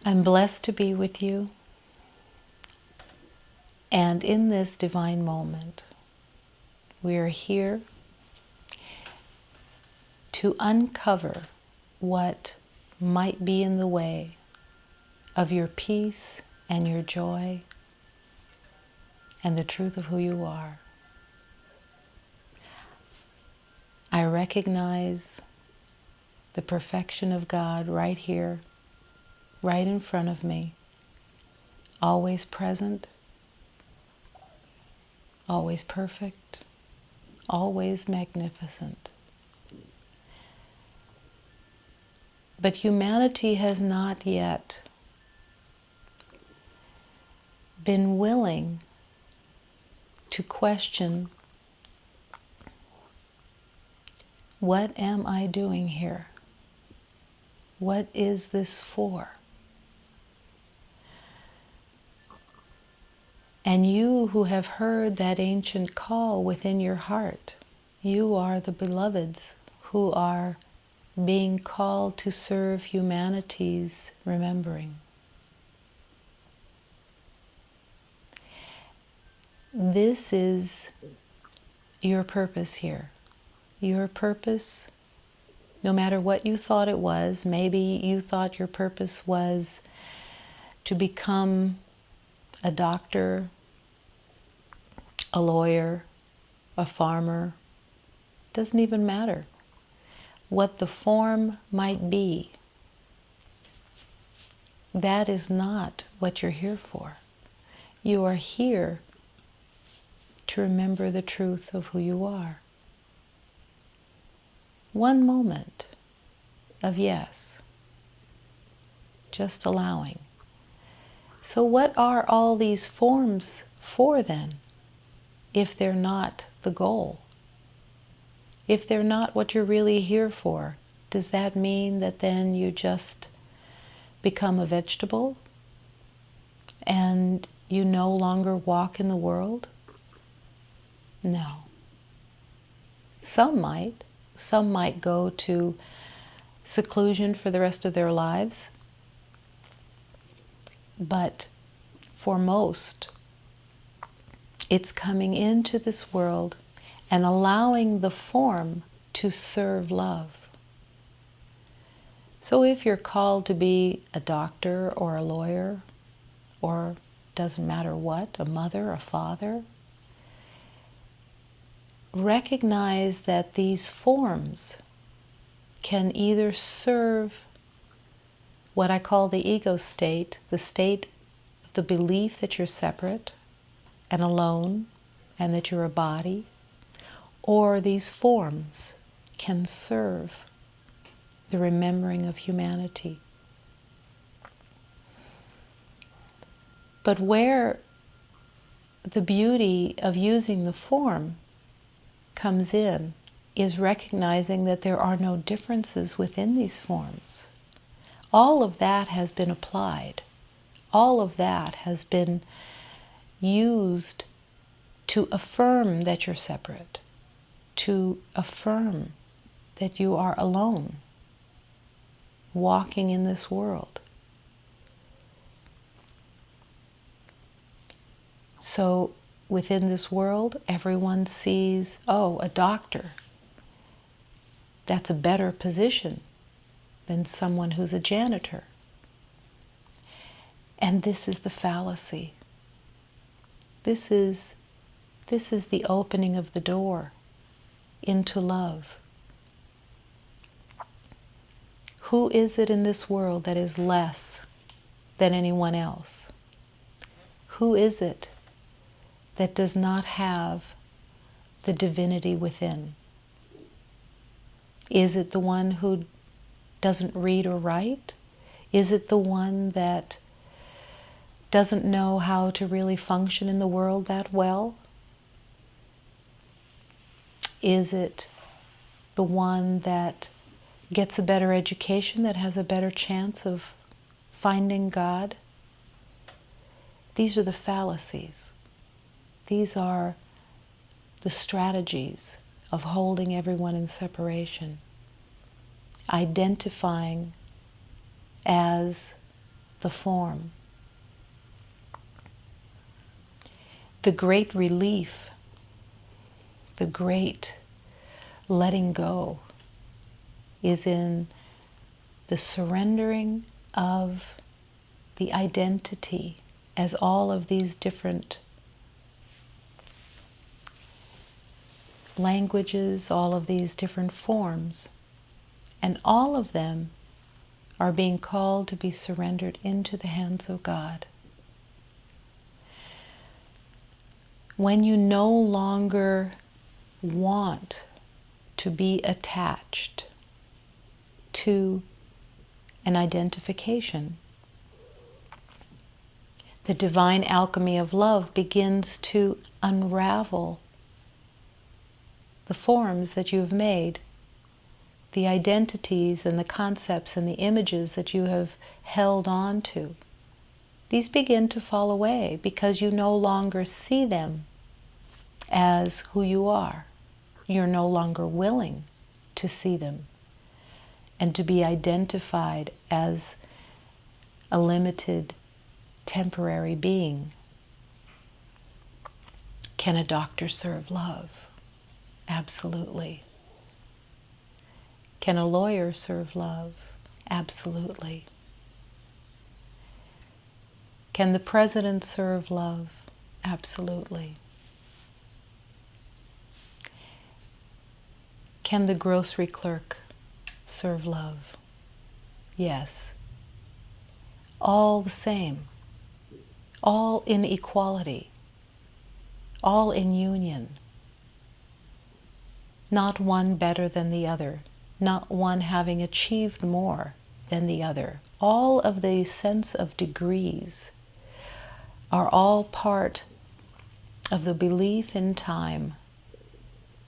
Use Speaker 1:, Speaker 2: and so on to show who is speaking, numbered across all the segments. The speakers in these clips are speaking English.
Speaker 1: I'm blessed to be with you, and in this divine moment, we are here to uncover what might be in the way of your peace and your joy and the truth of who you are. I recognize the perfection of God right here, right in front of me, always present, always perfect, always magnificent. But humanity has not yet been willing to question, what am I doing here? What is this for? And you who have heard that ancient call within your heart, you are the beloveds who are being called to serve humanity's remembering. This is your purpose here. Your purpose, no matter what you thought it was, maybe you thought your purpose was to become a doctor, a lawyer, a farmer. Doesn't even matter what the form might be. That is not what you're here for. You are here to remember the truth of who you are. One moment of yes, just allowing. So what are all these forms for then, if they're not the goal? If they're not what you're really here for, does that mean that then you just become a vegetable and you no longer walk in the world? No. Some might. Some might go to seclusion for the rest of their lives. But for most, it's coming into this world and allowing the form to serve love. So if you're called to be a doctor or a lawyer, or doesn't matter what, a mother, a father, recognize that these forms can either serve what I call the ego state, the state of the belief that you're separate and alone and that you're a body, or these forms can serve the remembering of humanity. But where the beauty of using the form comes in is recognizing that there are no differences within these forms. All of that has been applied. All of that has been used to affirm that you're separate, to affirm that you are alone, walking in this world. So within this world, everyone sees, oh, a doctor. That's a better position than someone who's a janitor. And this is the fallacy. This is the opening of the door into love. Who is it in this world that is less than anyone else? Who is it that does not have the divinity within? Is it the one who doesn't read or write? Is it the one that doesn't know how to really function in the world that well? Is it the one that gets a better education, that has a better chance of finding God? These are the fallacies. These are the strategies of holding everyone in separation, identifying as the form. The great relief, the great letting go is in the surrendering of the identity as all of these different languages, all of these different forms, and all of them are being called to be surrendered into the hands of God. When you no longer want to be attached to an identification, the divine alchemy of love begins to unravel the forms that you've made, the identities and the concepts and the images that you have held on to. These begin to fall away because you no longer see them as who you are. You're no longer willing to see them and to be identified as a limited, temporary being. Can a doctor serve love? Absolutely. Can a lawyer serve love? Absolutely. Can the president serve love? Absolutely. Can the grocery clerk serve love? Yes. All the same. All in equality. All in union. Not one better than the other. Not one having achieved more than the other. All of the sense of degrees are all part of the belief in time,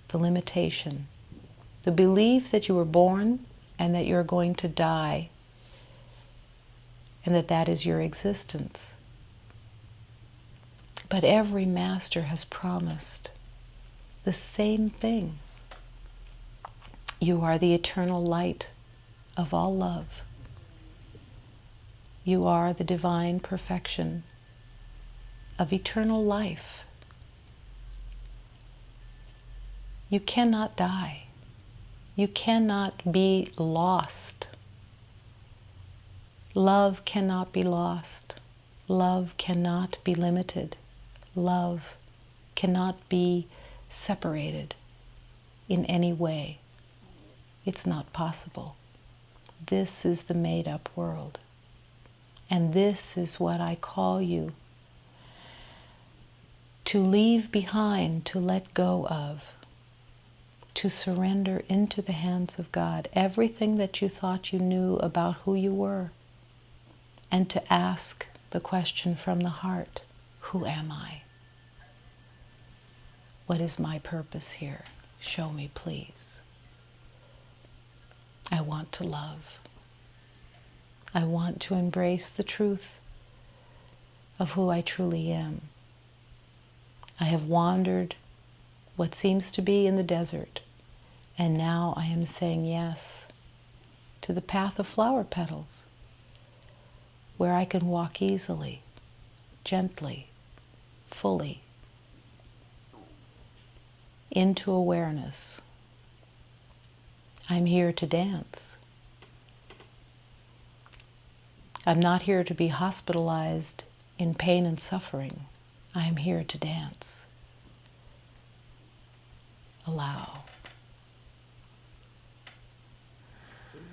Speaker 1: the limitation, the belief that you were born and that you're going to die, and that that is your existence. But every master has promised the same thing. You are the eternal light of all love. You are the divine perfection of eternal life. You cannot die. You cannot be lost. Love cannot be lost. Love cannot be limited. Love cannot be separated in any way. It's not possible. This is the made-up world. And this is what I call you to leave behind, to let go of, to surrender into the hands of God everything that you thought you knew about who you were, and to ask the question from the heart, who am I? What is my purpose here? Show me, please. I want to love. I want to embrace the truth of who I truly am. I have wandered what seems to be in the desert, and now I am saying yes to the path of flower petals, where I can walk easily, gently, fully, into awareness. I'm here to dance. I'm not here to be hospitalized in pain and suffering. I am here to dance. Allow.